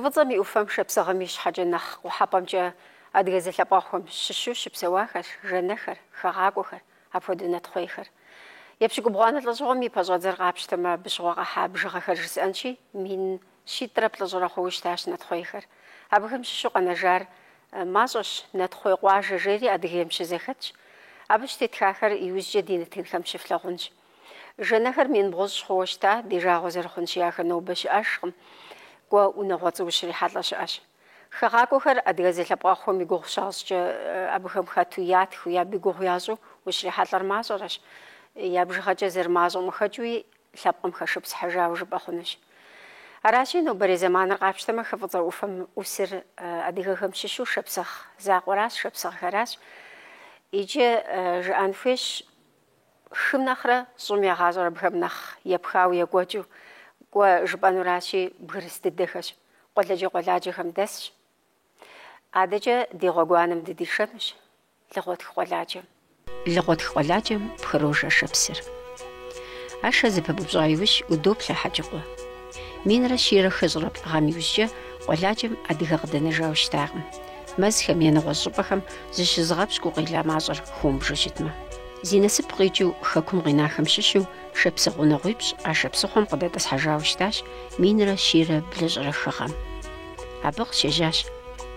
Фыцӏэм и ӏуфэм шапсыгъэм и щхьэкӏэ нэхъ къухьэпӏэмкӏэ адыгэ зэлъэпӏэгъухэм щыщу щыпсэуахэр, жэнэхэр, хэгъакӏуэхэр, апхуэдэ нэтхъуейхэр. Епщыкӏубгъуанэ лӏэщӏыгъуэм и пэщӏэдзэр къапщтэмэ, быщыгъуэ къэхьа бжыгъэхэр жысӏэнщи, мин щитӏрэ плӏыщӏрэ хъууи щтащ нэтхъуейхэр. Абыхэм щыщу къэнэжар мащӏэщ, нэтхъуей къуажэ жери Адыгейм щызэхэтщ. Абы щтетхахэр иужькӏэ ди нытынхэм щыфлъагъунщ. Жэнэхэр мин бгъущӏ хъууэ щта, ди жагъуэ зэрыхъунщи, ахэр нобэ щыӏэжкъым. Кӏуэ унагъуэ цӏыу щрихьэлӏэ щыӏэщ. Хэгъакӏуэхэр адыгэ зэлъэпӏэгъухэм и гугъу щащӏкӏэ абыхэм хэту ятху, ябы и гугъу ящӏу ущрихьэлӏэр мащӏэрэщ. Я бжыгъэкӏэ зэрымащӏэу мыхэкӏуи лъэпкъым хэшыпсыхьыжауэ жыпӏэ хъунущ. Аращи, нобэрей зэманыр къапщтэмэ, ХыфӀыцӀэ Ӏуфэм Ӏусыр адыгэхэм щыщу шапсыгъ закъуэращ, шапсыгъхэращ. Иджы жыӏэн хуейщ хым нэхърэ щӏым ягъащӏэр абыхэм нэхъ епхауэ екӏуэкӏыу. Кӏуэ жыпӏэнуращи, бгырыс дыдэхэщ, къуалэджэ къуаладжэхэм дэсщ. Адэкӏэ ди гъуэгуанэм дыдишэнущ лыгъуэтх къуаладжэм. Лыгъуэтх къуаладжэм пхырожэ шапсыр. Ашэ зэпыбупщӏа иужь удоплъэ хьэкӏыкъуэ. Минрэ щирэ хэщӏрэ гъэм иужькӏэ къуаладжэм адыгэ къыдэнэжауэ щытакъым. Мэзхэм е нэгъуэщӏ щӏыпӏэхэм зыщызыгъэпщкӏуу къила мащӏэр хуэмыбжу щытмэ. Зи насып къикӏыу хэкум къинахэм щыщу шапсыгъ унагъуипщӏ а шапсыгъуэм къыдэтӏысхьэжауэ щытащ минрэ щирэ блыщӏрэ хыгъэм. Абы къыщежьащ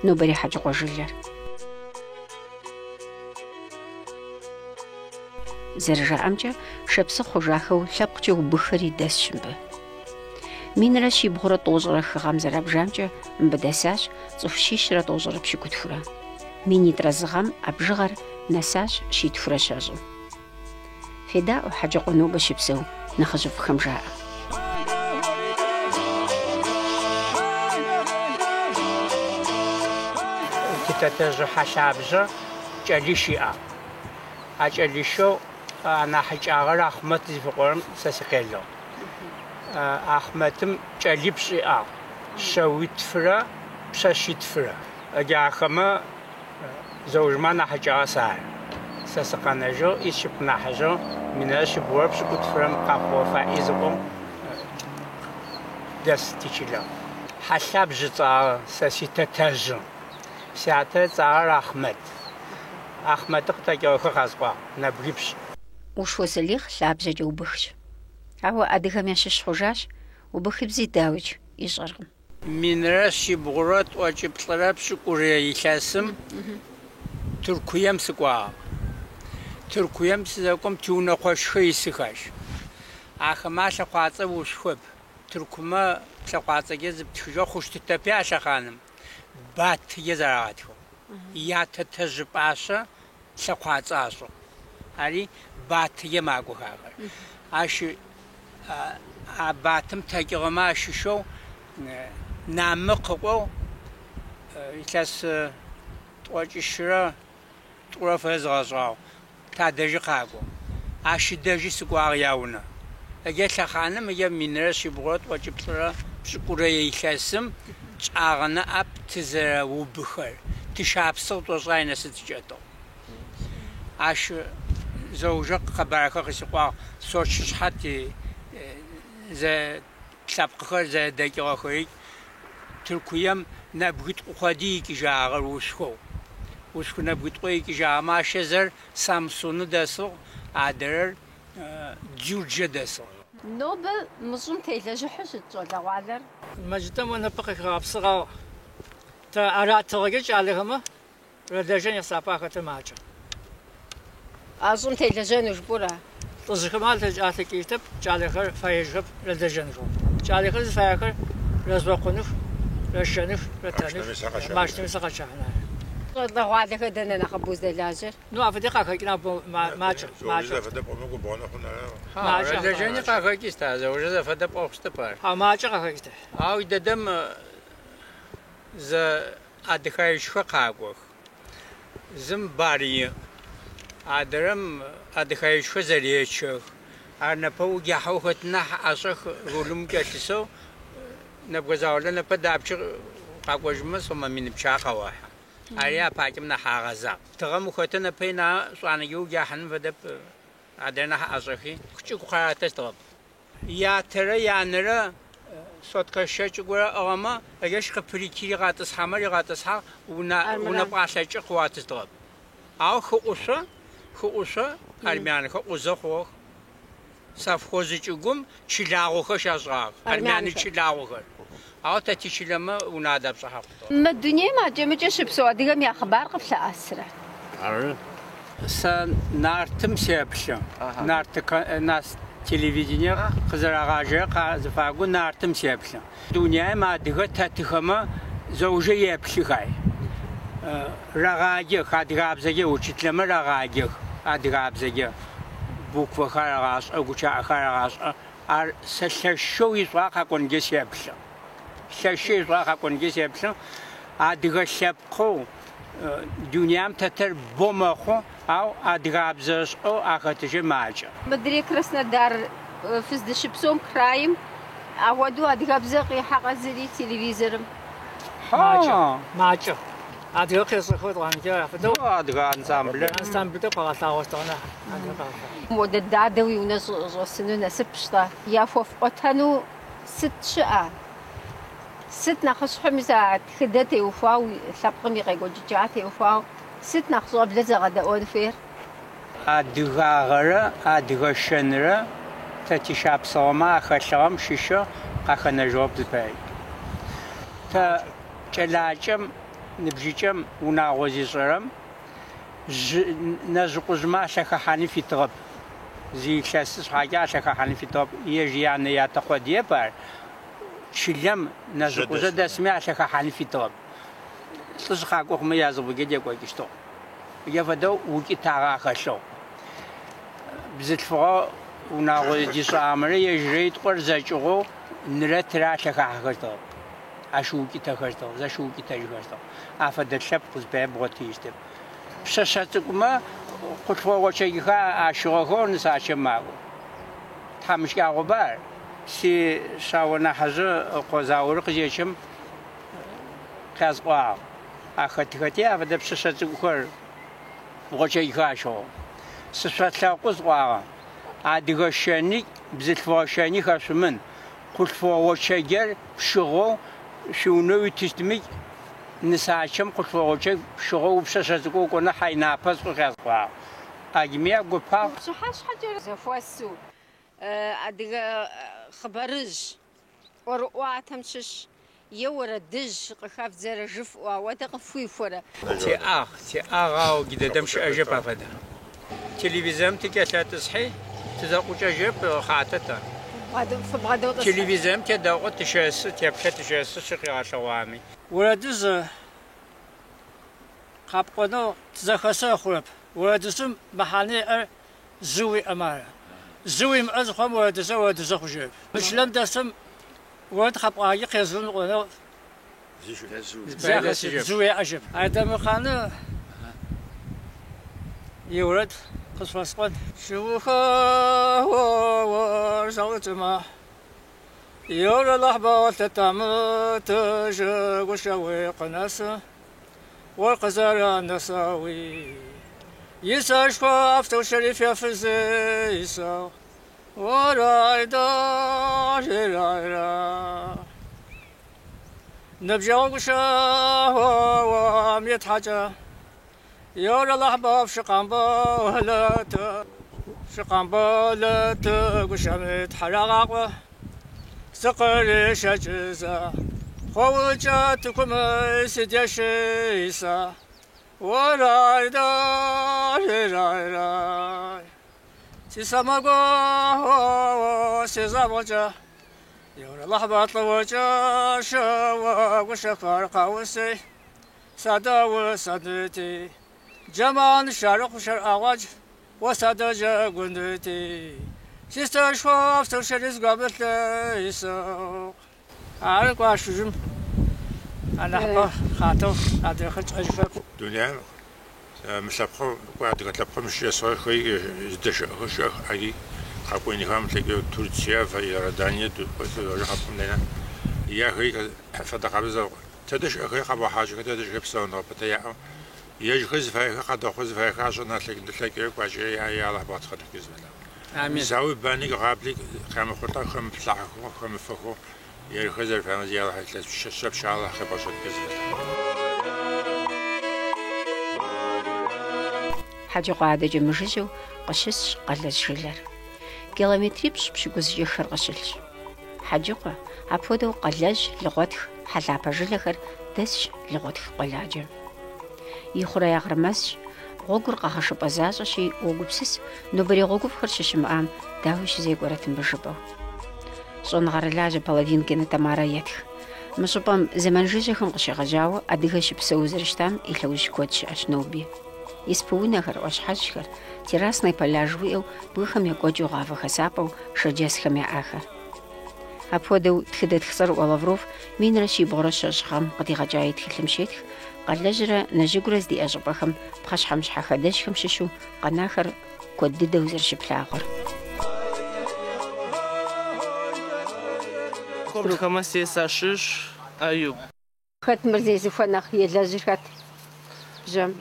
нобэрей хьэкӏыкъуэ жылэр. Зэрыжаӏэмкӏэ, шапсыгъ хъужахэу лъэпкъкӏэ убыхэри дэсщ мыбы. Минрэ щибгъурэ тӏощӏрэ хыгъэм зэрабжамкӏэ мыбы дэсащ цӏыху щищрэ тӏощӏрэ пщыкӏутхурэ. Мин итӏрэ зы гъэм абжыгъэр нэсащ щитхурэ щэщӏу. Федаӏуэ хьэкӏэкъуэ нобэ щыпсэу нэхъыжьыфӏхэм жаӏэ. Тытэжьы хьэлъабжьэ кӏэлищ иӏэ. А кӏэлищэу анахьыкӏагъэр Ахъмэт зыфикъурэм сэ сыкъелыгъ. Ахъмэтым кӏэлипщӏ иӏэ. Шэуитфрэ пшъэшъитфрэ. Ыджахэмэ зэужмэ анахьыкӏагъэ сар. Сэ сыкъэнэжьэу ищыпкъ нахьыжьэу минрэ щыбгъурэ пшӏыкӏутфрэм къэхъугъэ фаӏи зыкъом дэс тичылэу. Хьэлъабжьы цӏагъэ сэ ситэтэжьы. Сятэ цӏагъэр Ахъмэт. Ахъмэтыр къытэкӏыгъэхэр къэзгъуагъ, нэбгипщ. Ушхуэ салихъ лъабжьэкӏэ убыхщ. Ауэ адыгэм ящыщ хъужащ, убыхыбзи дауикӏ ищӏэркъым. Минрэ щибгъурэ тӏокӏиплӏрэ пшӏыкӏурэ илъэсым Тыркуем сыкӏуагъ. Тыркуем сызэкӏом тиунэхъуэшхэ исыхащ. Ахэмэ лъэхъуацӏэ ушхуэп. Тыркумэ лъэхъуацӏэкӏэ зыптхыжьэу хъущтытэпи алъэхъаным. Батые зэрагъатхэу. Ятэтэ пӏащэ лъэхъуацӏэ ашӏу. Ари батые магухагъэр. Ащ а батым тэкӏыгъэмэ ащыщэу намы къыӏоу илъэс тӏокӏищрэ тӏурэ фэдэ зыгъэшӏагъ. Тадэжьы къакӏо. Ащыдэжьи сыкӏуагъ яунэ. Ыджы лъэхъаным ыджы минрэ щибгъурэ тӏокӏиплӏрэ пшӏыкӏурэ илъэсым чӏагъэнэ ӏэп тызэрэубыхэр. Тышапсыгъ тӏошӏай нэсыт кӏэтыгъ. Ащ зэужэ къэбархэр къысыкъуагъ. Сочышъхьэти лъэпкъхэр зэдэкӏыгъэхэри Тыркуем нэбгитӏу къуэди икӏыжагъэр ушхоу. Ушху нэбгитӏу икӏыжагъэмэ ащэзэр Самсуны дэсыгъ, адэрэр Джурджэ дэсыгъ. Нобэ мыщӏым телэжьыхьу щыт щӏалэгъуалэр? Мэжьыдэм уэнэпӏэ къыхагъэпсыгъэу аратыгъэкӏэ кӏалэхэмэ рэлэжьэн ехъсапӏэ ахэтыр макӏэ. А щӏым телэжьэну жыпӏэурэ? Лӏыжьхэмэ алъэкӏыжьтэп, кӏалэхэр фаежьхэп рэлэжьэнхэу. Кӏалэхэр зыфаехэр рызокъуных, рашэных, рэтэных, машинэми сэ къэчъыхьынэ. Щӏалэгъуалэхэр дэнэ нэхъ къэбгъу зэлажьэр? Ну афэдэ къахэкӏынэ макӏэ. Рэлэжьэни къахэкӏи стэ, зэужэ зэфэдэ пӏыгъ штыпӏэр. Макӏэ къахэкӏ. Ау дэдэм зэ адыхаишхэ къакӏох. Зым барие. Адэрым адыхаишхэ зэречэх. Ар нэпэ угяхьэу хэт нахь ӏэшӏэх ролым кӏэлъысэу нэбгъэзаулэ нэпэ дапчъэ къакӏожьмэ сомэ миныпчъа къэуахьы. Ари апакӏэм нахь агъэзагъ. Тыгъэм ухэтэ нэпэ ина шӏуанэкӏэ угяхьыным фэдэп адэр нахь ӏэшӏэхи кӏыгу къаратэ штыгъэп. Ятэрэ янэрэ صوت شاش قرا أغما أجش كبريتي غاتس حمر غاتس ها ونا بعشاش قوات الضرب أو خؤوسة أرميان خؤوسة خو سافخوزي تقوم شلاغو خش أزغاق أرميان شلاغو خر أو تتشلما ونادى بصحاب ما الدنيا ما جمعت شبسو أديهم يا أخبار قبل أسرة نارتم سيبشة نارت ناس تلفزيون خزر غاجة قازفاقو نارتم سيبشة الدنيا ما دقت تخما زوجة يبشخاي رغاجة خادغاب زجة وشتلما رغاجة خادغاب زجة بوكو خارغاس أو كشا خارغاس أر سششو يسواق كون جسيبشة سششو يسواق كون جسيبشة أدغ شبخو دنيام تتر بومخو أو أدغاب زش أو أخذتش ماجا مدري كرسنا دار فزد شبسوم كرايم أودو أدغاب زقي حق زري تلفزيون ماجا أدغ خيس خود وانجا فدو أدغ أنسامبل ده قاعد لاوستانا مود الدادوي وناس غسنو نسبشتا يا فوف قتنو ست شقة ست نخش حمزة خدتي وفاو سبقمي غيقول جاتي وفاو ست نخش بلزة غدا أون فير أدغاغرة أدغشنرة تتشاب صوما خشام شيشة قخنا جواب الباي تا جلاجم نبجيجم وناغوزي صرم نزقزما شكحاني في طرب زي شاسس حاجة شكحاني في طرب يجياني ياتقوديه بار شلم نزقزا دسمي شكحاني في طرب تسخاقو خما يازبو جدي كويشتو يفدو وكي تاغا خشو بزت فوا وناغوزي صامري يجريت قرزاجو نرترا شكحاغرتو أشوكي تخرجتو زشوكي تجربتو أفضل شاب كوزبه بغتيشتم شاشتكما قطوة وشيخا أشوغو نساشم ماغو تامش كاغوبار سي شاونا حزو قوزاور قزيشم كازقوا أختي أفضل شاشتكور وشيخا شو سشاتلا قوزقوا أدغشاني بزلفوشاني خشمن قطوة وشيجر شغو شونو تستمي نساشم قطوة شغو بشاشتكو كنا حينا بس قازقوا أجمع قبا شو حاجة زفواسو أدغ خبرج ورقواتهم شش يورا دج قخاف زر جفوا ودقفوي فورا تي أغاو جدا دمش أجب أفدا تلفزيون تكاسات تصحي تذاقو أجب خاطتا تلفزيون تداو تشاس تبكي تشاس شقيا شوامي ولدز قابقنو تزخسا خرب ولدزم محاني زوي أمارة زوي مأزخم ولدز خجب مش لم دسم ولد خابقا يقيزون ونو زوي أجب آدم خانه يورد قصفصقن شوخا ورزوتما يورا لحظة تتامت وشوي قناسة والقزارة نساوي يسا شفاف توشريف يا فزيسا ورايدا جرايرا نبجا وشا وميت حاجة يورا لحظة شقنبالت وشمت حرقوا سقر شجزا خوجاتكم سديشيسا ورايدا راي سيسامغو سيزاموجا يورا لحظة طوجا شوا وشقر قوسي سادا وسادتي جمان شارق شر أواج وسادا جاغندتي سيستر شواف سوشياليز قابلت يسوق عارف واشجم أنا حبا خاطو هذا خلص أجفك دنيا مسابقة قاعد قتلبقى مش يسوي خي يدش خش أجي خابوني خام تلاقي تركيا في يردانيا تقول خابون لنا يا خي فدا قابزة تدش خي خابو حاجة تدش بسون ربطة يا يجي خز فيها قد خز فيها عشان تلاقي قاجي يا الله باتخد كذا آمين زاوي باني قابلي خام خطا خام بتلاعه خام فخو يرخزر فهم زيادة حتى شب شعله خبر شد كذبت حاجة قاعدة جمجزو قشش قلت شلر كيلومتري بشجوز يخر قشلش حاجة عبودو قلج لغتخ حلا بجلخر دش لغتخ قلاجة يخرى يغرمس غوغر قاخش بازاز شي وغبسس نبري غوغف خرشش مام داوش زي قراتن بجبو صون غرلاجة بالادين كنا تمارا يتخ مشبام زمان جيجخم قشي غجاو أدغش بسوزرشتام إلوش كودش أشنوبي исполнихар ошхашхар террасный пляж виел бухами годжугава хасапов шаджесхами аха аподо тхидетхсар олавров минраши борошашхам qadigajaит хилмшит qalajra najigras di ajbахам пхашхам шхахадешхам шишу qanахар коддидовзер шиплагор Кобрухамасе сашиш аюб хатмрзези фанах елажихат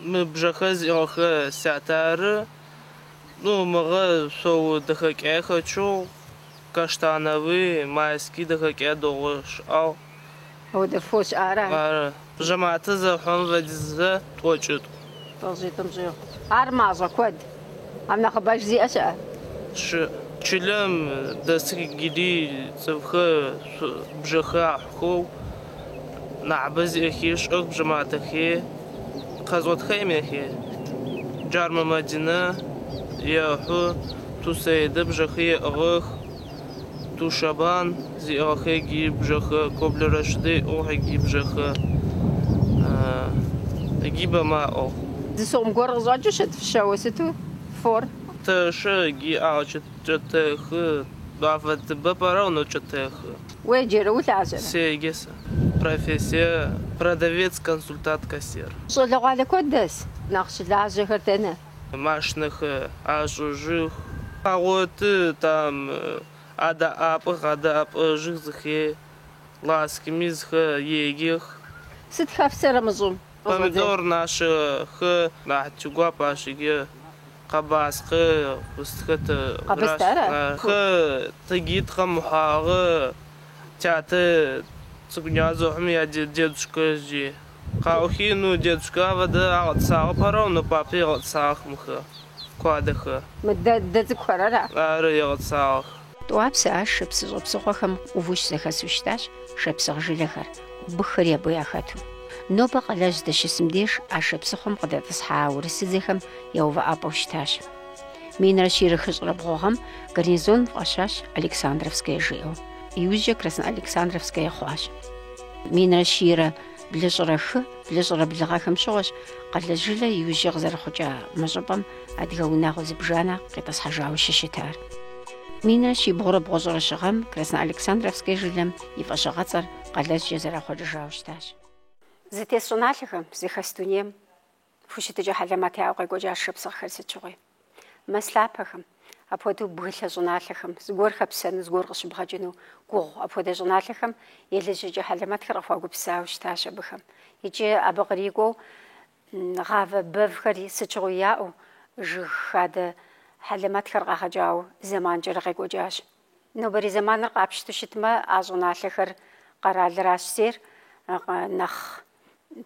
مبجخز ياخ ساتار ну мага соу дахаке хочу каштановый майский дахаке дош ау هو فوش ара جماعة زحون وجزة توجد تزيتم زيو ارمازا كود امنا خباش زي اشا ش چلم دست گیری صفخ بجخه خو نعبز اخیش اخ جماعة خي قزوت خيمه خي جارم مدينة ياهو تو سيد بجخي اغخ تو شبان زي اخي جيب بجخه قبل رشدي او جيب بجخه جيب ما او زي سوم غور زاجو شت فشاوستو فور تشجي او چتخ بافت بپراونو چتخ ويجر ولازم سيجس профессия продавец консультант кассир что логали кодес нахш лаже хартена машных ажужих а вот там ада ап жихзхе ласки мизх егих ситхафсер мазум помидор наш х нахчуга пашиге قباس خ وستخت خ تجيت خم حاغ تات سكنيازو حمي ديدشكا جي قاوخي نو ديدشكا ودا صاغ باراو بابي صاغ مخ كوادخ مدد كورارا ار يغصاغ توابس اش بسخوخم ووش زخسوشتاش شبسغ جلخر بخري بياخاتو نوبا قلاج دشسمديش اشبسخم قد تصحا ورسزخم يوفا ابوشتاش مين رشير خشربغوهم гарнизон фашаш Александровская жил южа Красно-Александровская хваш мин рашира ближрах ближра блигахам шогаш qalajla южа зархуча мажбам адгаунагы зибжана қитасхажау шишитар мин раши бгороб гозрашгам Красно-Александровская жилам и фашагацар qalaj зарахуджашташ زتسونالهم زخستونيم فوشت جهلماتي أو قجاج شبصخ خرسيتشوي مسلابهم أبودو بغيل زونالهم زغور خبسن زغور قش بخجنو قو أبودو زونالهم يلي جهلمات خرفوا قبساو شتاش بهم يجي أبغريقو غاف بفخري سيتشوياو جهاد حلمات خرقا جاو زمان جرقي قجاج نوبري زمان رقابشتو شتما أزونالخر قرال راسير نخ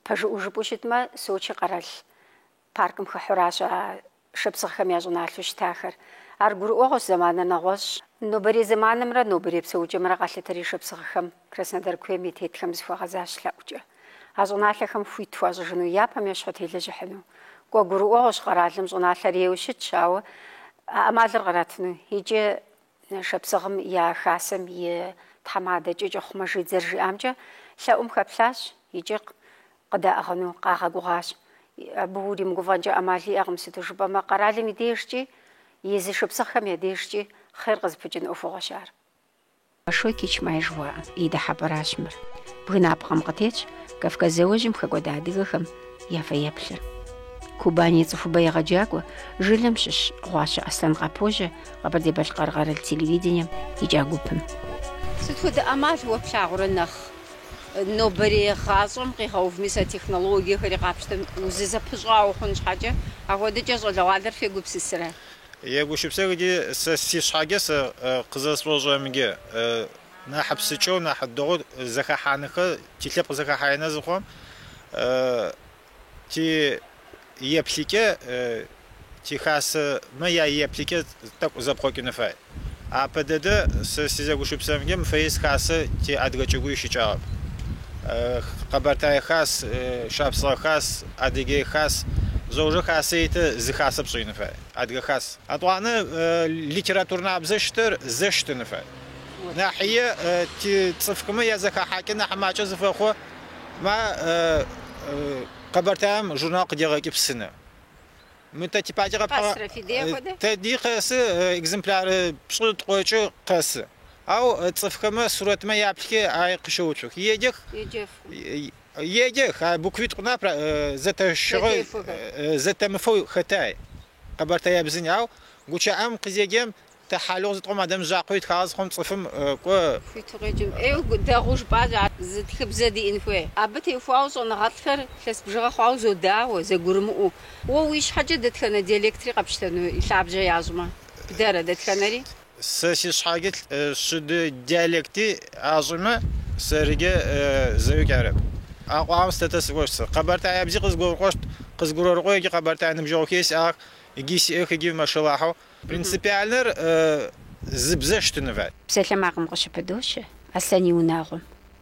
пажу жупушитма сочи қарал паркым хахураша шыпсықхам язуналу штахар аргур оғыз заманы нағош нобари заманымра нобари псаучымра қалетари шыпсықхам Краснодар көми тетхам зфуағазашла уча азуналахам фуйтуаз жыну япам яшхотелі жахану гур оғыз қаралым зуналар еушит шауы амалыр қаратыну хиджи шыпсықым я хасым е тамады жохма жидзер жиамжа шаум хаплаш хиджи قد أغنو قاعة قاش بودي مقفانجا أمالي أغم ستوجب ما قرالي مديشتي يزيش بسخم يديشتي خير غز بجن أفوغشار شوي كيش ما يجوا إيدا حبراشمر بغنا بغم قتيش كفكا زوجم خقودا ديغخم يافا يبلر كوباني يصفو بايغا جاكوا جلمشش غواشا أصلا غابوجا غبردي بالقرغار التلفزيون يجاقوبهم ستفود أمال هو بشاغر النخ نوبري خاصم قيخوف ميسا تكنولوجيا خري قابشتم وزيزا بشغاو خنش حاجة أخوة جزء لوادر في قبس السرا يقول شبسا دي سيش حاجة قزاس روجا مجا نحبسيتشو نحدو زكا حانخ تلب زكا حينا زخم تي يبليكي تي خاص ما يبليكي تاك زبخوكي نفاي ابدد سيزاغو شبسامجم فيس خاص تي ادغچغو يشيچاب قبرتاي خاص شابصا خاص ادغي خاص زوجة خاصيت زخاص بصين فاي ادغ خاص اطوانا ليتراتورنا بزشتر زشت نفاي ناحية تصفكم يا زكا حاكنا حماچ زفخو ما قبرتام جورنال قديغي بسنه متى تباجي غبا تدي قاس اكزمبلار بصوت قوچو قاس او تصفكم صورة ما يابلكي اي قشوچوك يجيخ بوكويت قنا زت شغل زت مفو ختاي قبرت يا بزنياو قوچا ام قزيجم تحالو زت قوم ادم زاقويت خاص قوم تصفم كو فيتوريجم ايو داروج باجا زت خبزدي انفوي ابتي فاوز نغطفر خس بجرا خاوز داو زغرمو وويش حاجه دتخنا ديالكتري قبشتنو يلعب يازما بدار دتخنري سيش حاجه شد ديالكتي عازمه سرجه زيك عرب اقوام ستاتس وش قبرت يا بزي قزغور قوي قبرت انا بجوكيس اخ يجيس اخ يجي ما شاء الله برينسيبيالر زبزشت نفات بسلام عقم قش بدوش اساني وناغم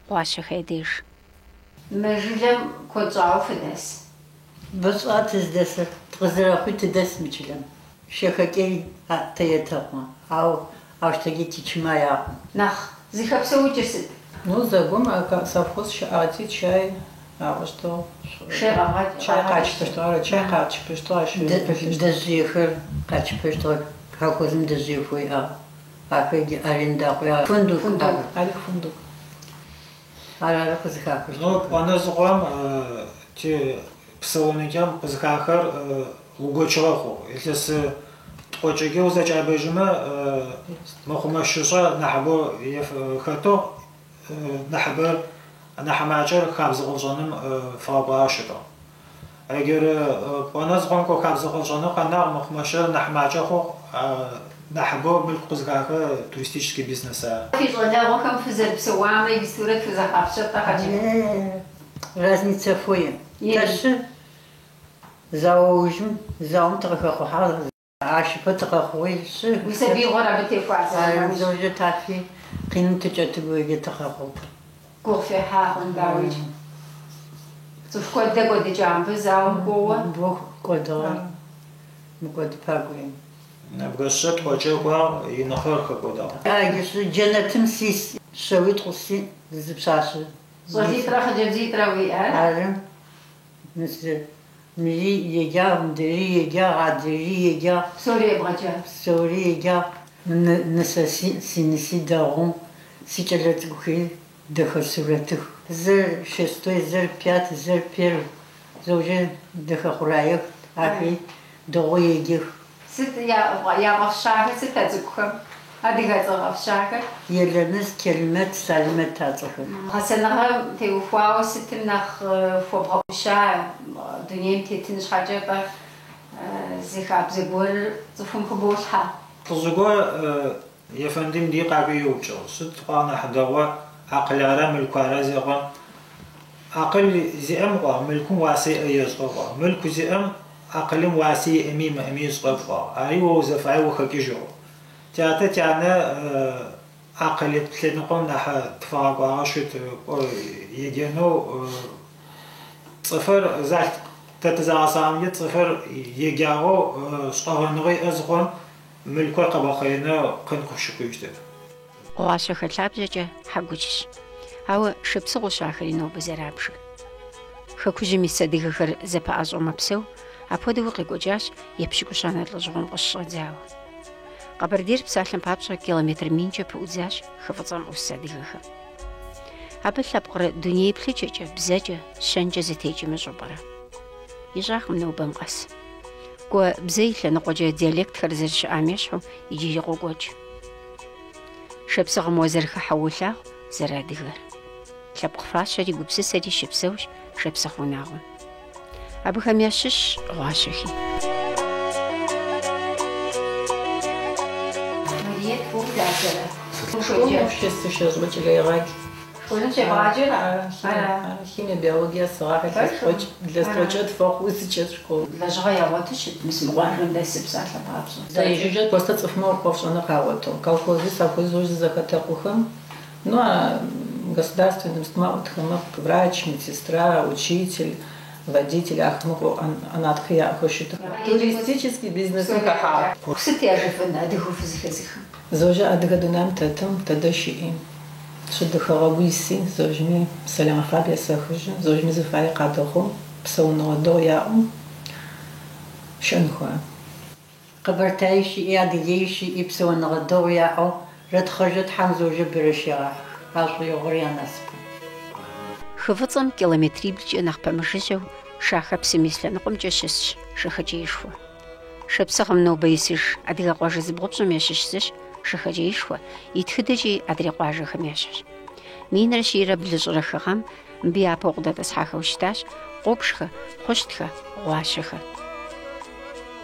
واش خيديش مجلم كنت عارف الناس بس اتز تغزر اخوي تدس مجلم شيخكي تيتقما او اشتغي تشمايا نخ زي خبسو جسد Ну, загум, а совхоз шаати чай, а что? Чай качество, что чай качество, что еще? Дезихер, качество, что колхозом дезихуй, а ходи аренда, а фундук, фундук. А козахар. Ну, она зугам, те псалоникам козахар угочраху. Если с точки узачай бежима, махумашуша нахбо ефхато. نحبر أنا حماجر خبز غلجانم فاباشتا. اگر باناز بانکو خبز غلجانم قناع مخمشه نحماجر خو نحبو بالقزقاق توریستیکی بیزنسه. في غدا وكم في زرب سوامة يستورد في زخافشة تاخدي. разница фуе. Даже заужм, заум трохи хал, аж потохуй. ويسبي غرابة تفاصيل. زوجة تافي. قيمة تجتبوي تخاخوب. كوفي حاهم باوج. تف كود كود جنب زاو قوة. بوك كودا. مكود باقوين. نبغشت وجهه ينخر خكودا. يس جنتم سيس شويت خصي زبشاش. زوجي ترى خجبزي تروي عارم. مثل مي يجا مدري يجا عدري يجا. سوري بغجا. سوري يجا. نساسي سينسي داغون سيتلات بخي دخل سورته زر شستوي زر بيات زر بير زوجين دخل خرايق عفي دغوي يجي ست يا غفشاك ست تزكم هذه غير غفشاك يلمس كلمات سالمات تاتخم حسنا تيوفاو ست نخ فوبشا دنيا تيتنش حاجه زي خاب زغور تفهم قبولها تزغو يفندم دي قابيوچو ست قانا حدوا عقل ارام الكوارا زغو عقل زئم قا ملكم واسي يزغو ملك زئم عقل واسي اميم يزغو ايو زفاي وخكيجو تاتا تانا عقل تلنقون نح تفاقوا شت يجنو صفر زات تتزاسام صفر يجاو صغنغي ازغون ملكو قباخينا قنقشكو يجدر واشا خلابجا حقوجش هاو شبسغو شاخرينو بزرابش خكوجي ميساديغخر زبازو مبسو ابودو قيقوجاش يبشكو شانر لجغون قشغداو قبردير بسالم بابشا كيلومتر مينجا بوزاش خفصام وساديغخر ابل لبقر دنيا بليجا بزاجا شنجا زتيجي مجبرة يجاخ منو بمقاس كو بزي لنقوجا ديالكت خرزرش عميشو يجي يقوجوج شبسغ موزرخ حولاه زراديغر لبق فاشا دي قبسسا دي شبسوش شبسغ وناغم ابو خمياشش غاشخي مريت فوق دازرة Химия, биология, для строчат фокус сейчас школу. Даже я вот еще смогла до себя папсу. Да, и же просто цифмор повшона кого-то. Колхозы, совхозы захотелухам. Ну а государственным стмаутхам врач, медсестра, учитель, водитель, ахмуку, анатхия, хошита. Туристический бизнес каха. Кстати, я живу на дыху физика. Зожа адгадунам татам тадаши. Шедхарабиси, зожми саламафабия сахужа, зожми зафай кадоху, псауно дояу, шанхуа. Кабартайши и адгейши и псауно дояу, редхажат ханзожа берешира, алши йогрианаспу. Хвацам километриблж нах памжижу, шаха псимислен qumjashis шахаджишва. Шепсахам нобейсиш, адига qwaj збгопсом яшишсиш. شخجيشوا يتخدجي أدري قاجة خميشش مين رشيرة بلجرة خام بيا بوغدا تسحاخ وشتاش قوبشخة خشتخة غواشخة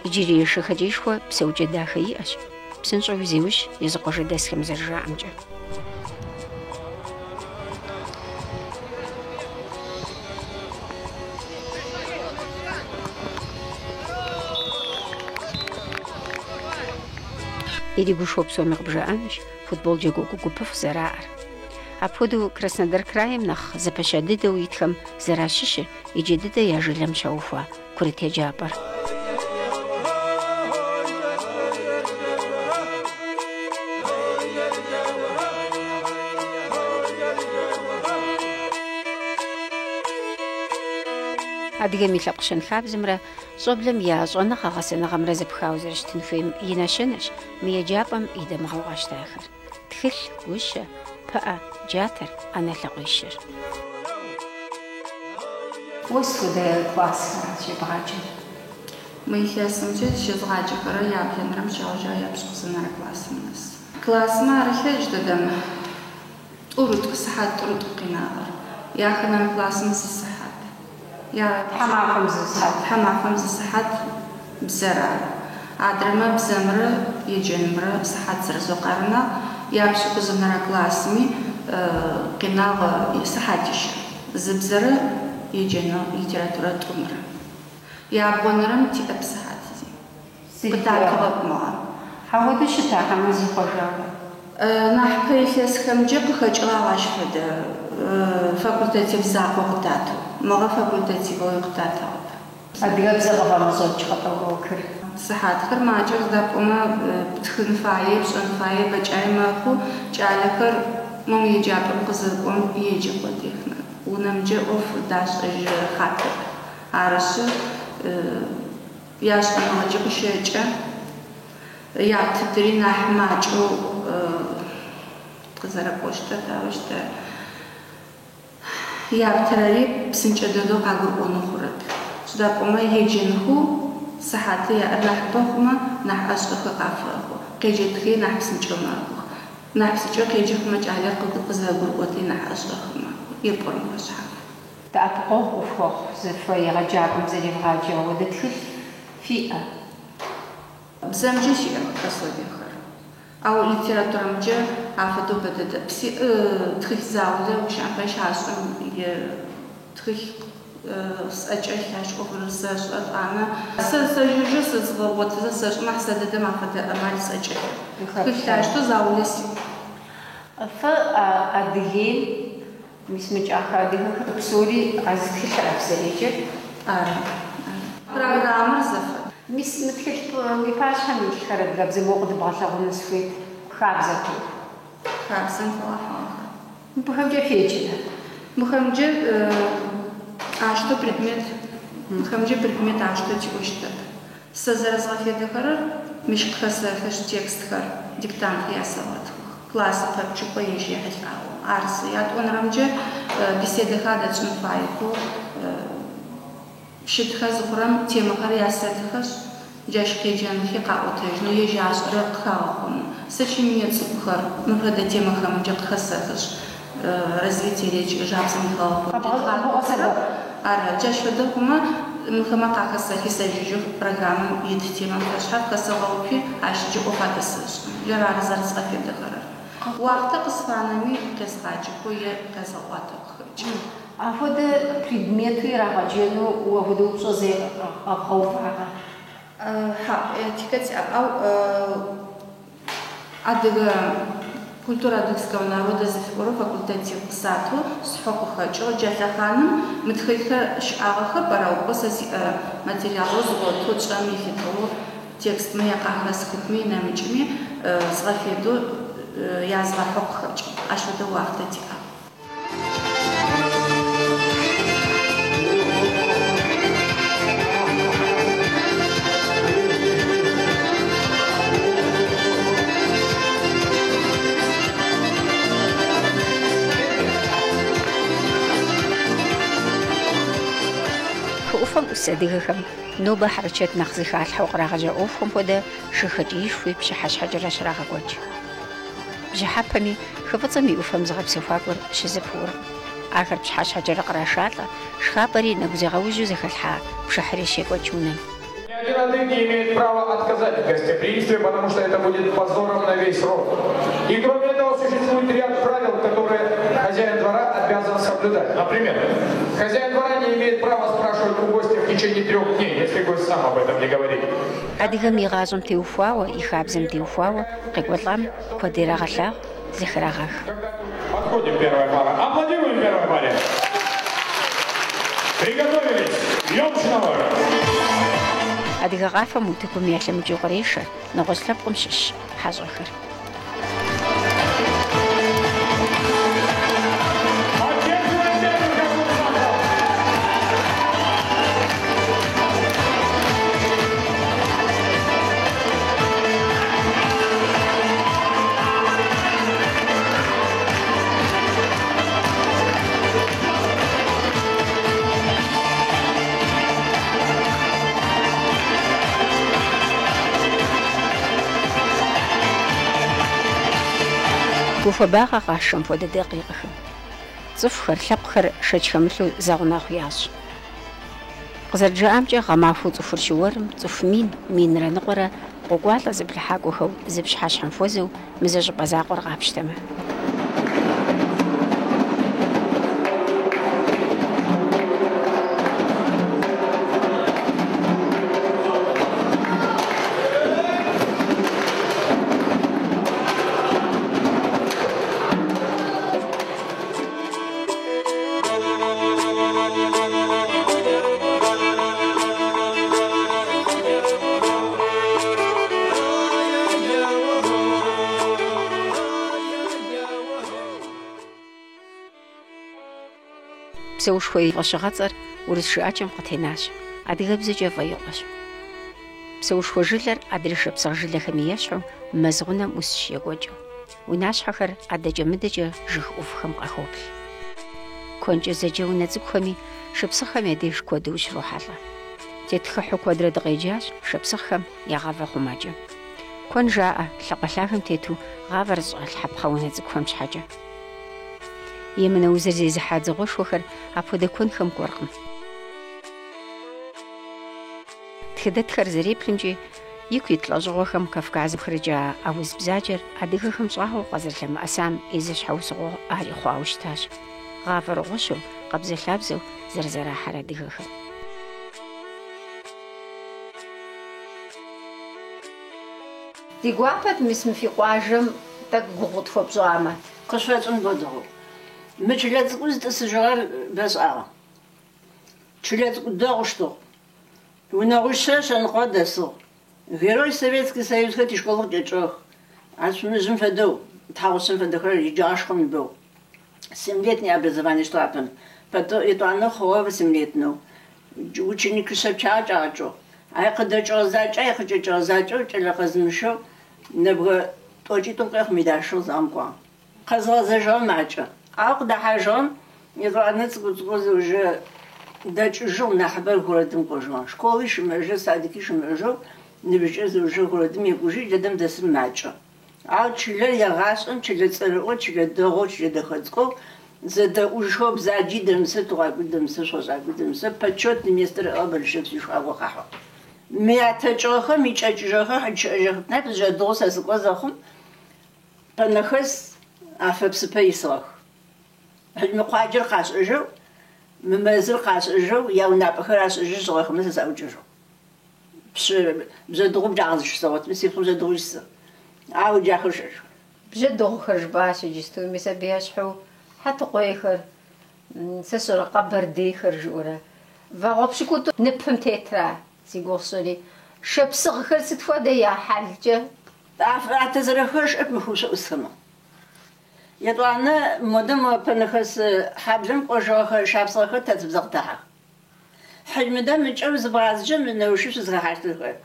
يجري شخجيشوا بسوجة داخليش بسنشو وزيوش يزقوش دسخم زرجة عمجة Или гушоп сомер бжаанш, футбол джего кукупов зараар. Апходу Краснодар краем нах запашадыда уитхам зарашиши и джедыда я жилям шауфа, курите джапар. Адыгэ милъэпкъ хабзымрэ щӏоблэм я щӏэнэ гъэгъэсэныгъэмрэ зэпхауэ зэрыщытын хуейм и нэщэнэщ мы еджапӏэм и дамыгъэуащтахэр. Тхылъ, гущэ, пыӏэ, джатэр, ӏэнэ лъакъуищыр. Уэ схуэдэ классхэр щебгъаджэр? Мы илъэсымкӏэ щезгъаджэхэрэ яблэнрэм щэгъажьэ япщ къызынэрэ классым нэс. Классым арыхьэжь дэдэм тӏурытӏу сыхьат тӏурытӏу къинагъэр. Яхэнэм классым зы сыхьат. Я хьэмафэм зы сыхьат бзэрар. Адрэмэ бзэмрэ еджэнымрэ сыхьат зэрызокъэрына япщ къызынэрэ классыми къинагъэ сыхьатищэ. Зы бзэрэ еджэнэ литературэ тӏумрэ. Ябгъонэрэм тиӏэп сыхьат. Къытатыгъэп мыгъэ. Хьэуэдэ щытахэмэ зихъуэжагъэ? Нахь пэ илъэсхэмкӏэ къыхэкӏыгъагъ ащ фэдэ факультатив закъуэ къытатэу. Мыгъэ факультативэуи къытатыгъэп. Адыгэбзэ къыфӏэмыщӏэкӏ къытӏэурокыр. Сыхьатхэр макӏэр здэпӏомэ птхын фае, пшӏэн фае бэкӏай мэхъу кӏалэхэр мом еджапӏэм къызэкӏом еджэ къодехнэ. Унэмджэ ӏоф дашӏэжьы хатыр. Арышъы яшӏэмыгъэкӏэ къыщэкӏэ яптыдри нахь макӏэу къызэрэкӏощтэ таущтэ. Яптырэри псынкӏэ дэдэу къагурыӏоны хъурэп. Здэпӏомэ еджэнхэу сыхьаты яӏэ хъумэ нахь ӏэшӏэхэ къафэхъу. Къеджэтхэи нахь псынкӏэ мэхъух. Нахь псынкӏэ къеджэхмэ кӏалэр къызэгурыӏоти нахь ӏэшӏэхымэ. Епӏоны хэшъхьаф. Дэӏэпыкъэу ӏофыхъу зыфэ егъэджакӏом зэревгъаджэу одэд тхылъ фиӏэ. Бзэмджэ щыӏэх пособиехэр. Ау литературэмджэ афэдэу бэдэдэ. Тхылъ заулэ ущыӏэхэр щашӏэм тхылъ сӏэкӏэ лъашӏохэр сэшӏэ-шӏанэ. Сэ жыжьы сызгъэгъотызэ сэшӏ нахь сэ дэдэм афэдэ ӏэмал сӏэкӏы. Тхылъ лъаштэу заулэ сиӏ. Фэ Адыгеим мисмыкӏахэ адыгэхэр псори аз тхылъыр апсэреджэр. Ары. Программэр зэфэд. Мис мы тхылъ уи пащхьэм илъхэр адыгэбзэм моу къыдыбгъэлъэгъуну схуейт. Хабзэхэр. Хабзэм фэгъэхьыгъэхэр. Мыхэмкӏэ феджэ. Мыхэмкӏэ аштэу предмет. Мыхэмкӏэ предмет аштэу тиӏощтэп. Сэ зэрэзгъэфедэхэрэр мышкъхэсэхэр текстхэр диктант ясэгъэтхых. Класс пэпчъыпӏэ ежьехьылӏагъэу. Арсы ятӏонэрэмкӏэ беседэхэр дэчӏын фаехэу щытхэ зыхъурэм темэхэр ясэтхэшъ. Джащ къеджэнхи къаӏотэжьынэу ежьашӏэрэ къыхагъэхъуну. Сэ чимие цӏыкӏухэр мыхэдэ темэхэмджэ къыхэсэхэшъ. Развитие речи жабзэм ихэгъэхъугъ. Ары, джащ фэдэ хъумэ мыхэмэ къахэсэхи сэ жыжьых программэм ит темэм хэшъхьаф хэсэгъэупи ащ джы ӏоф адэсэшӏ. Джары ары зэрэзгъэфедэхэрэр. Уахта қысфанами кесқачы кое кесақуатықхыч. Афода предметы рағаджену уахуду ұпсозе ағауфаға. Тикать адыга культура адыгского народа зефикуру факультетив сату схокухачо джатаханым мытхыльха шагаха параупоса материалу зготу чами фиту текст мы яқахаскутми намичми згафеду язгахокхач ашуда уахтатика. سديهم نوبة حركات نخزيخ على الحوق راجع أوفهم بده شخديش في بشحش حجر شراغ وجه بجحبني خبطمي أوفهم زغب سفاقر شزفور آخر بشحش حجر قراشاتلا شخابري نبزي غوجو زخ الحا بشحري شيك وجونا. Ни один адык не имеет права отказать в гостеприимстве, потому что это будет позором на весь род. И кроме этого существует ряд правил, которые хозяин двора обязан соблюдать. Например, хозяин двора не имеет права спрашивать у гостя в течение 3 дней, если гость сам об этом не говорит. Адыгам игазом теуфауа и хабзем теуфауа, кекватлам, квадирагалах, зехрагах. Подходим, первая пара. Аплодируем первой паре. Приготовились. Бьем шнур. أديك غافة ممتكم يعلم جوغريشة نغسل بقمشش حاجة خير. وفباغا غاشم فود دقيقة زفخر لبخر شجملو زغنا خياش قزر جامجة غمافو زفر شورم زف مين رنقرة وقوالا زبل حاقو هو زبش حاش حنفوزو مزاج بزاقر غابشتما بسوي شوي غشغاتر ورشاچم قتيناش اديغ بزجه فيوقش بسوي شوي جلر ادريش بسجله خمياشو مزغنا مسشي غوجو وناش حخر ادجه مدجه جخ اوفخم قخوبل كونجه زجو نزخمي شبسخم ديش كودوش روحالا تتخحو كوادر دقيجاش شبسخم يغاف خماجه كون جاء لقلاهم تيتو غافرز الحبخونه زخم حاجه يمن وزر زي زحاد زغوش وخر أبودا كون خم قرقم تخدت خرزري بلمجي يكو يطلع خم كفكاز بخرجا أوز بزاجر أديخ خم صاحو قزر لما أسام إزش حوصغو أهلي خواوشتاش غافر غشو قبز لابزو زرزرا حرا ديخ خم دي قوابت مسم في قواجم تك قوغط فبزوامة قشوات انبضغو مجلات قوزت سجغال بس чулят да что ونغشش نقدسو غيروي советский союз хоть школу дечох а смежим федо таусен федохор яшхом был 7-летнее образование штатом потом это оно хова 8-летнее ученик шепчачачо а когда что зача я хочу что зача чела казмшо небго точи только мидашо замко казал зажал мача а когда хажон это анец уже дачу жил на хабар городом кожма школы шмеже садики шмеже не бежит уже городом я уже дедам десм мача а чилер я гасом чилер церо чилер дого чилер доходко за ушоб за дидем се туагудем се шозагудем се почетный мистер обершев сишаго хаха мята чоха мичачжоха хачжохна же доса с глазахом панахас أفبسبي يسوق المقاجر قاس أجو ممازل قاس أجو يونا بخراس أجو صغير مثل زوجو بس بزدوق جاز شصوت مسيف بزدوق يس أو جاخش بزدوق خرج باش يجستو مثل بيشحو حتى قويخر سسر قبر دي خرجورا فغبش كنت نفهم تترا سيقصلي شبسغ خرست فدا يا حلجة أعتذرخش أبمخوش أسمه يطلعنا مدام بنخس حبلم قشوخ شابسخ تتبزقتها حجم دم متجوز بعض من نوشش زغحتها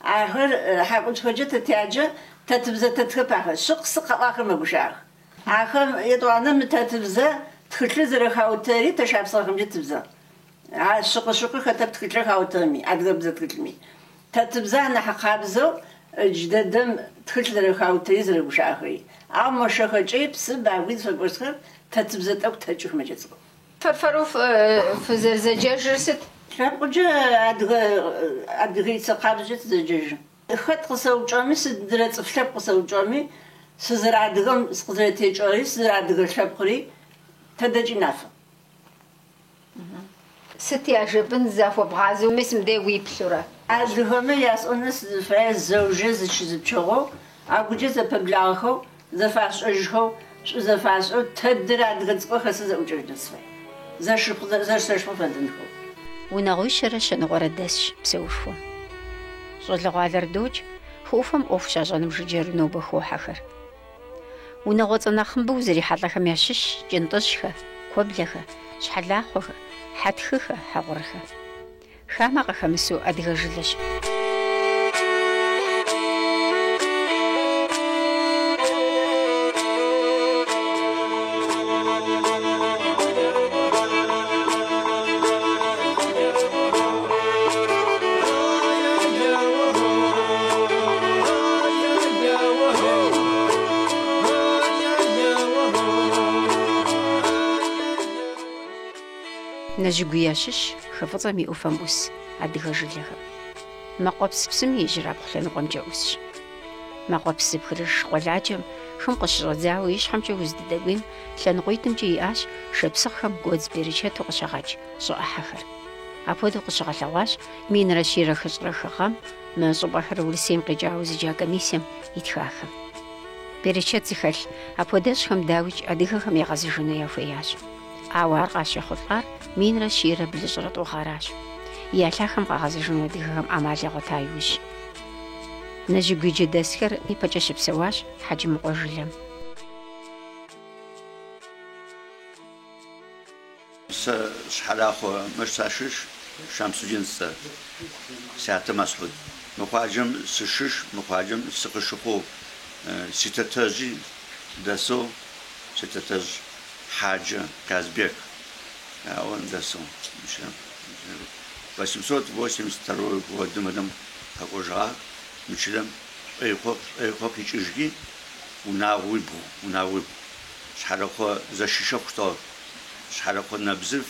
آخر حقول فجت تاجة تتبز تتخبها سق سق آخر مبشار آخر يطلعنا متتبزة تخلي زرخا وتري تشابسخ متتبزة سق سق خطب تخلي خاوتمي أدغب زتخلمي تتبزة نحقابزو جددم تخلي زرخا وتري زرخ بشاخي أما شخصي بس بعوض فبرسخ تتبزت أو تجوه مجلس. فرفروف في زرزجاج رست. فبقى أدغي سقابجة زرزجاج. خد قصو جامي سدرت فلاب قصو جامي سزرع دغم سقزرت تجاري سزرع دغ شبقري تدجي نافع. ستي عجبن زاف وبغازو مسم داوي بسرعة. أدغم ياسونس فراز زوجة زشيز بشغو أبوجة زببلاخو زفاش أجهو زفاش تدرى دقت قخص زوجة نصفي زش فندنكو ونغوش رشن غردش بسوفو صد لغادر دوج خوفم أوفشا جانم ججر نوبة خو حخر ونغوط نخم بوزري حطلخم يشش جنطشخة كوبلخة شحلاخوخة حتخخة حغرخة خامق خمسو أدغجلش نجيبياشش خفضمي أفهموس أدغجلها ما قبس بسمي يجرب خلنا قمجوس ما قبس بخرج قلاجم خم قشر زاويش خم جوز ددويم لان قيتم جياش شبسخ خم جوز بريشة قشغاج صو أحخر أبود قشغ لواش مين رشير خشر خم ما صباح رولسيم قجاوز جاك ميسم يتخاخم بريشة زخل أبودش خم داوج أدغ خم يغزجنا يفياش أوار قاش خطار مين رشيرة بلجرة وخراش يالخم قاغزجن وديهم أمالي غتايوش نجيب جدسكر نيبجش بسواش حجم قجلم شحلاخو مرساشش شمس جنس ساعة مسعود مخاجم سشش مخاجم سقشخو ستتاجي دسو ستتاج حاجة كازبيك أون دسو مش 882 год мадам хакожа мичлем эйхоп хичижги унавиб шарахо зашишохто шарахо набзив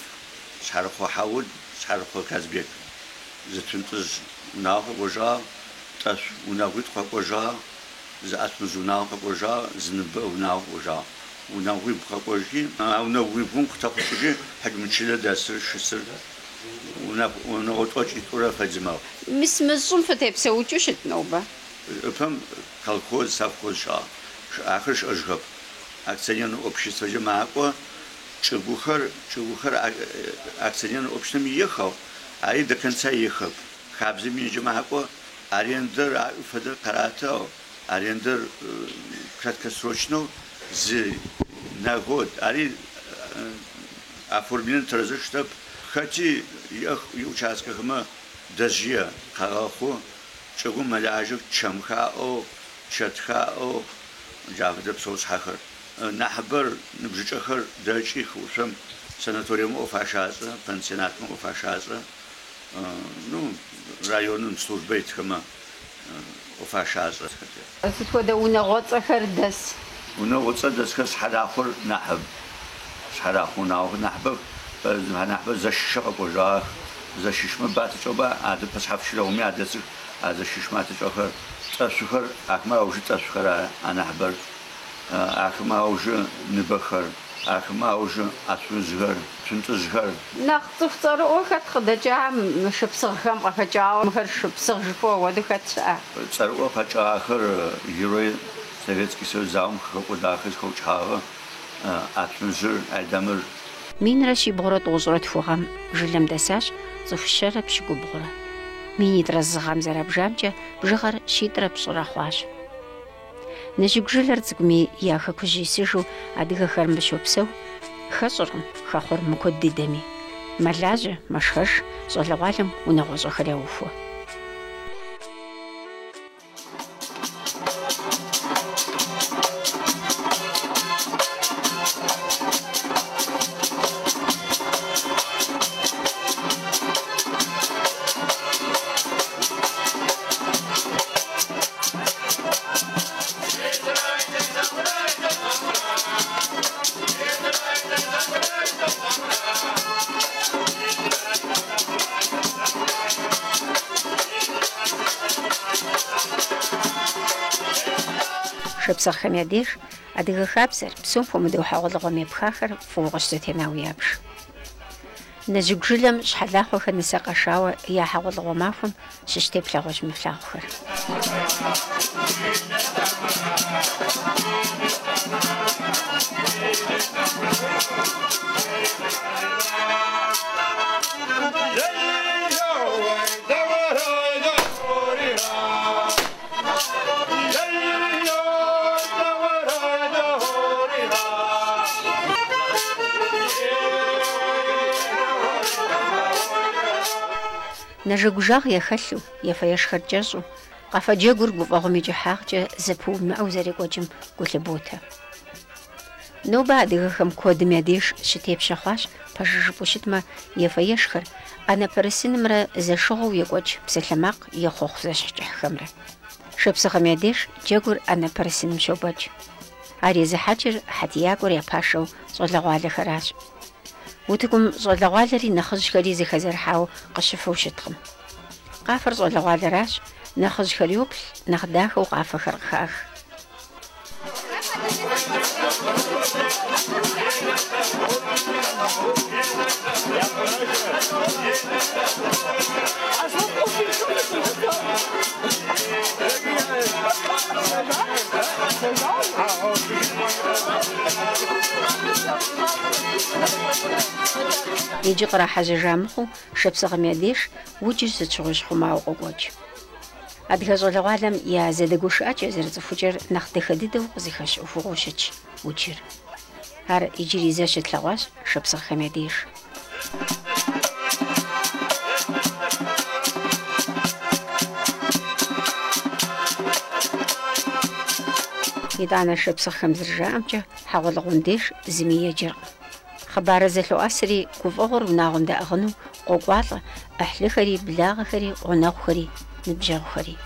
шарахо хауд шарахо казбек зэтунтыз унавожа тас унавит хакожа затмзуна хакожа знб унавожа унавиб хакожги унавибун хакожги хагмичиле дасыр шисыр ونقطعش طرف فجماو. مس مزوم فتبسو وجوشت نوبة. فهم كالكوز سافكوز شا آخرش أجهب. أكثرين общество جماعة چبوخر أكثرين общество ميخو. أريد دكانسا يخب. خابز من جماعة أريندر فدر قراءته أريندر كاتكسروشنو ز نقود أريد أفورمين ترزشتب خاتي يوچاسكه ما دزيه خاخو چگو ملاجو چمخا او شتخا او جافد بسوس حخر نحبر نبجخر داچي خوشم سناتوريوم اوفاشاز پنسيوناتم اوفاشاز نو رايونم سلوجبيت كما اوفاشاز تتودا ونغوص خردس ونغوص دس خس حدا اخر نحب حدا خونا نحب نحب زششق وجاه زششم بات شوبا عاد بس حفش لومي عاد زششمات شخر تسخر أكمل أوجد تسخر أنا حبر أخما وجه نبخر أخما وجه أتوزغر تنتزغر نختار أوقات خدجا مش بصغهم قفجا مخرش بصغجفو ودكت ساعة صار قفجا آخر يروي سويتسكي سوزام خو داخل خوشها أتوزر أدمر مين رشي بغرة وزرة فوغام جلم دساش زفشرة بشكو بغرة مين يترزغام زراب جامجة بجغر شيترة بصورة خواش نجيب جلر تقمي ياخا كجي سيجو أدغا خرم بشو بسو خسرهم خاخور مكود دمي ملاجة مشخش زولوالم ونغوزو خريوفو شبصر خميديش أدغا خابزر بسوم فمدو حاول غمي بخاخر فوغش زتناو يابش نجيب جلم شحلاخو خنساقا شاوة يا حاول غمافهم ششتي بلاغوش مفلاخر نجوجاغ يخلو يفيش خرجزو قفا جاغور قفاغم يجحاغ زبو ما أوزاري قوجم قلت بوتا نو بعد غخم كود ميديش شتيب شخاش بججبو شتما يفيش خر أنا برسين مرا زشغو يقوج بسلماق يخوخ زشجح خمرا شبسخ ميديش جاغور أنا برسين مشوبج عريز حجر حتياغور يباشو صلغوالي خراج وتكم زولغوالري نخرج خلي زي خزر حاو قشفو شتخم قافر زولغوالراش نخرج خليوبل نخداخ وقافر خرخاخ يجي قرا حاجة جامخو شبصغ ميديش وجيز تشغش خما وقوج أدغا زولغوالم يا زدقوش أجي زرزفوجر نخدي خديدو زيخش وفوغوشتش وجير هار يجي ريزاش تلغواش شبصغ ميديش يدانا شبصغ خمزر جامجة حاول غنديش زمية جرق خبار زلو أسري كوفغر وناغن دا أغنو قوقواطة أحلي خري بلاغ خري وناغ خري نبجاغ خري